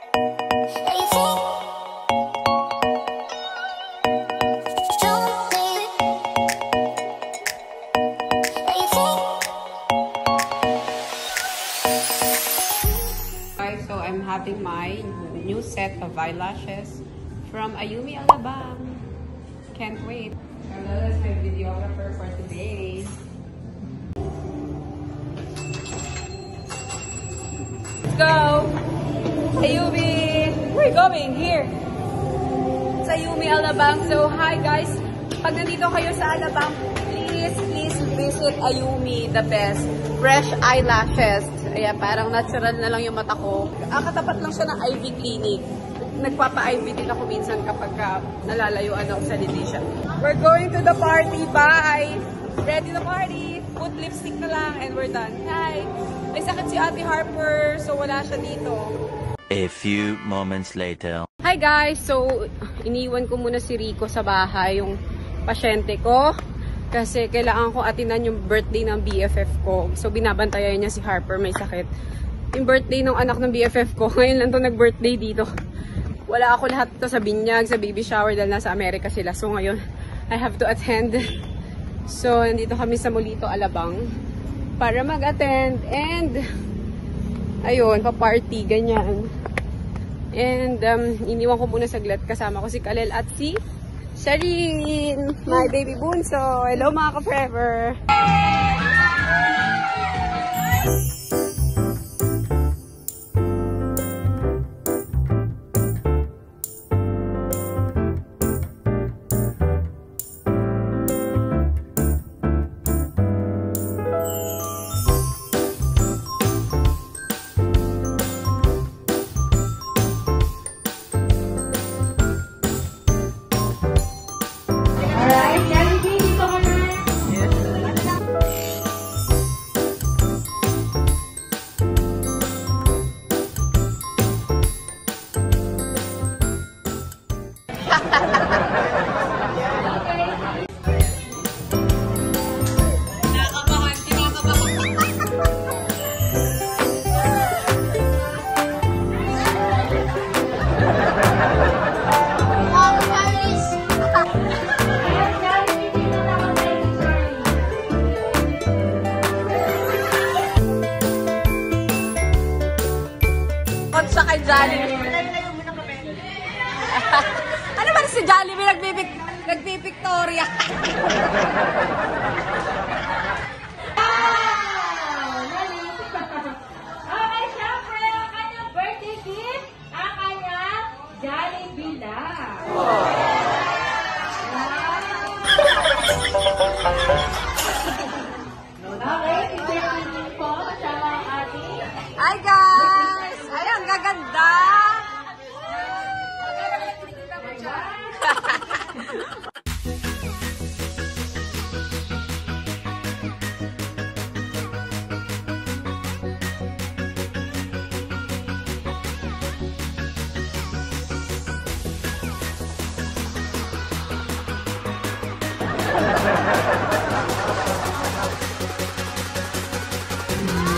So I'm having my new set of eyelashes from Ayumi Alabang. Can't wait. Hello, that's my videographer for today. Let's go! Ayumi! We're going here! Sa Ayumi Alabang. So, hi guys! Pag nandito kayo sa Alabang, please visit Ayumi, the best. Fresh eyelashes. Ayan, parang natural na lang yung mata ko. Katapat lang siya ng IV clinic. Nagpapa-IV din ako minsan kapag nalalayuan ako sa Leticia. We're going to the party. Bye! Ready to party! Put lipstick na lang and we're done. Hi! May sakit si Ate Harper, so wala siya dito. A few moments later. Hi guys! So, iniwan ko muna si Rico sa bahay, yung pasyente ko. Kasi kailangan ko atinan yung birthday ng BFF ko. So, binabantayan niya si Harper, may sakit. Yung birthday ng anak ng BFF ko, ngayon lang to nag-birthday dito. Wala ako lahat to sa binyag, sa baby shower dahil nasa Amerika sila. So, ngayon, I have to attend. So, nandito kami sa Molito, Alabang para mag-attend. And, ayun, pa-party, ganyan. And, iniwan ko muna saglit. Kasama ko si Kalel at si Shireen, my baby bunso. Hello mga ka-forever. Sa kay Jollibee. Ano ba si Jollibee nagpipictoria? Okay, syempre, ang kanyang birthday gift, ang kanyang Jollibee lang. Okay, ito po kasama ang ating. Hi guys! Ay, ang gaganda!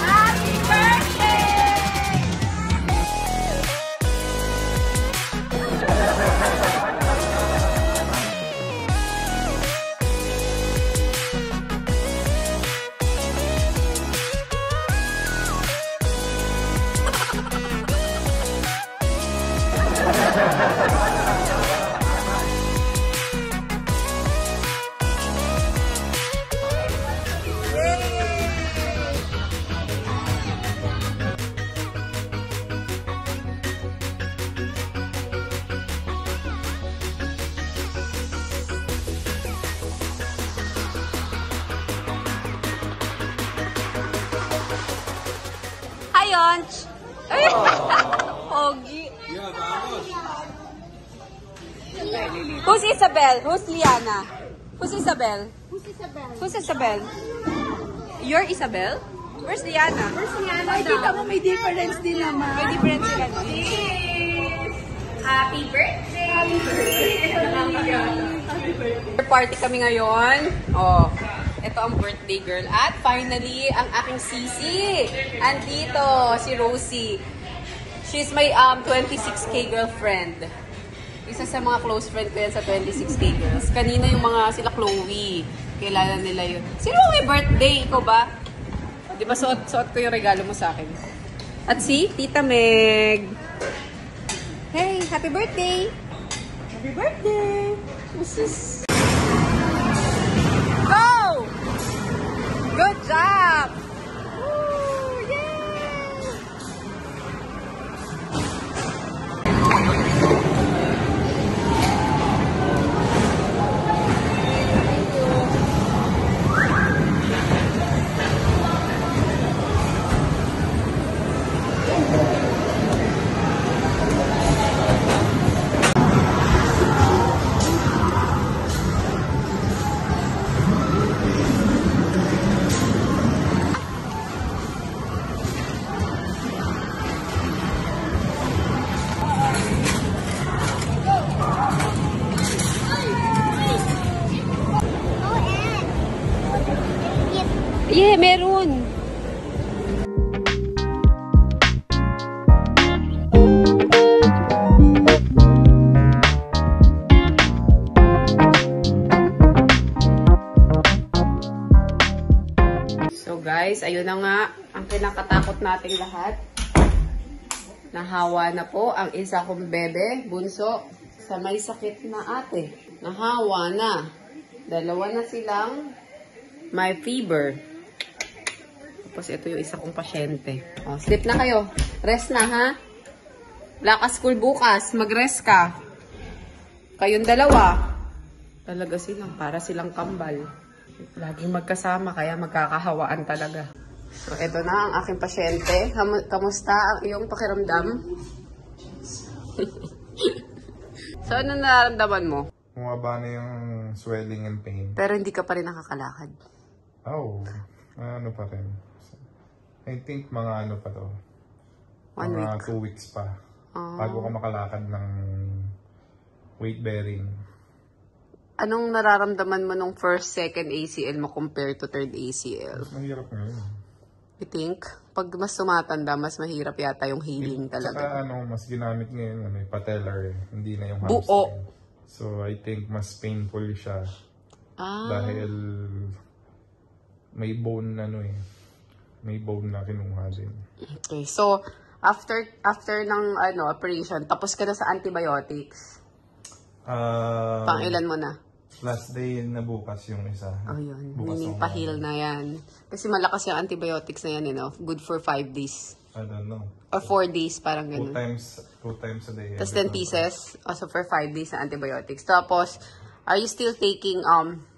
Happy birthday! Hi, Yonch! Pogi! Who's Isabel? Who's Liana? Who's Isabel? Who's Isabel? You're Isabel? Where's Liana? Ay, kita mo may difference din naman. May difference sila. Happy birthday! Happy birthday! Party kami ngayon. Oh, ito ang birthday girl. At finally, ang aking sisi. Andito, si Rosie. She's my 26K girlfriend. Isa sa mga close friend ko yan sa 26K girls. Kanina yung mga sila Chloe. Kilala nila yun. Sino ba may birthday? Ikaw ba? Di ba suot ko yung regalo mo sa akin? At si Tita Meg. Hey, happy birthday! Happy birthday! Usus. Go! Good job! Woo! Yay! Yeah, meron. So guys, ayun na nga ang kinakatakot nating lahat. Nahawa na po ang isa kong bebe, bunso, sa may sakit na ate. Nahawa na. Dalawa na silang may fever. Tapos ito yung isa kong pasyente. Oh, sleep na kayo. Rest na, ha? Wala ka school bukas. Mag-rest ka. Kayong dalawa. Talaga silang, para silang kambal. Laging magkasama, kaya magkakahawaan talaga. So, ito na ang aking pasyente. Kamusta ang iyong pakiramdam? So, ano nararamdaman mo? Bumaba na yung swelling and pain. Pero hindi ka pa rin nakakalakad. Oh, ano pa rin. I think mga ano pa to. 1 week. Mga 2 weeks pa. Bago ka makalakad ng weight bearing. Anong nararamdaman mo nung first, second ACL mo compared to third ACL? Mas mahirap ngayon. You think? Pag mas tumatanda, mas mahirap yata yung healing talaga. Saka ano, mas ginamit ngayon, ano, patellar eh. Hindi na yung Buo. hamstring. So I think mas painful siya. Dahil may bone ano eh. May bone na kinuha din. Okay, so after ng operation, tapos ka na sa antibiotics. Pang-ilan mo na? Last day na bukas yung isa. Oh, yun. Bukas Meaning ang- pa-heal na yan. Kasi malakas yung antibiotics na yan, you know? Good for 5 days. I don't know. Or 4 days, parang 2 ganun. times a day. Tapos every 10 time. pieces, also for 5 days na antibiotics. Tapos, are you still taking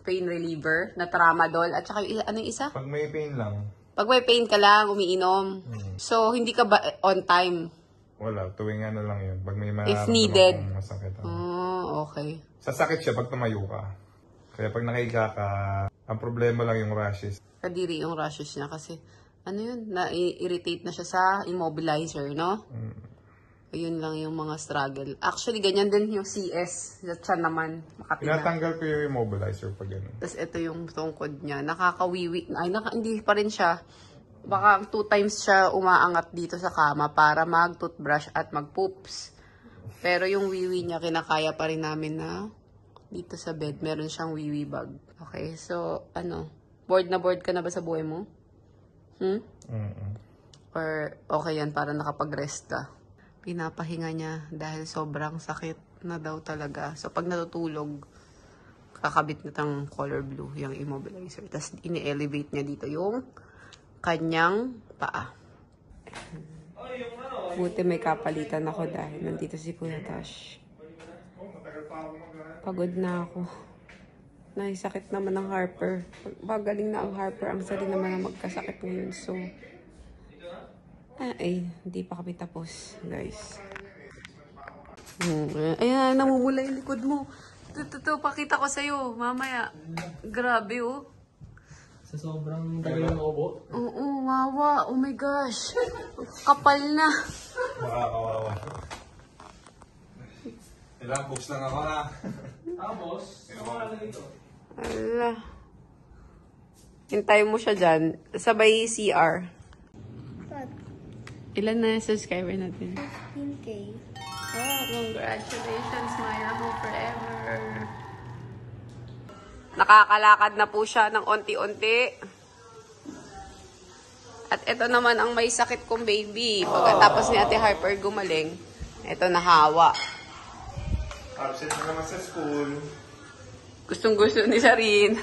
pain reliever na tramadol? At saka, ano yung isa? Pag may pain lang, Pag may pain ka lang, umiinom. So, hindi ka ba on time? wala. Tuwing ano lang yun. Pag may If needed. akong masakit. Oh, okay. Sasakit siya pag tumayo ka. Kaya pag nakahiga ka, ang problema lang yung rashes. Kadiri yung rashes niya kasi, ano yun, na-irritate na siya sa immobilizer, no? Ayun lang yung mga struggle. Actually, ganyan din yung CS. Siya naman, makatina. Tinatanggal ko yung immobilizer pag gano'n. Tapos ito yung tungkod niya. Nakakawiwi. Ay, hindi pa rin siya. Baka 2 times siya umaangat dito sa kama para mag-toothbrush at mag-poops. Pero yung wiwi niya, kinakaya pa rin namin na dito sa bed, meron siyang wiwi bag. Okay, so, bored na bored ka na ba sa buhay mo? Or okay yan para nakapag-rest ka? Pinapahinga niya dahil sobrang sakit na daw talaga. So, pag natutulog, kakabit nitang color blue, yung immobilizer. Tapos, ini-elevate niya dito yung kanyang paa. Buti may kapalitan ako dahil nandito si Kuya Tash. Pagod na ako. Naisakit naman ng Harper. Pagaling na ang Harper. Ang sali naman ang magkasakit ngayon. So, hindi pa kami tapos, guys. Ayan, namumula yung likod mo. Ito, pakita ko sa'yo, mamaya. Grabe, oh. Sa sobrang tagal ng ubo. Oo, wawa. Oh my gosh. Kapal na. Baka kawawa. Ilang books lang ako na. Tapos, wala na dito. Ala. Hintayin mo siya dyan. Sabay CR. Ilan na yung subscriber natin? 15K. Oh, congratulations, Myra Ho Forever. Nakakalakad na po siya ng onti-onti. At ito naman ang may sakit kong baby. Pagkatapos ni Ate Harper gumaling, ito nahawa. Absent na naman sa school. Gustong-gusto ni Sarin.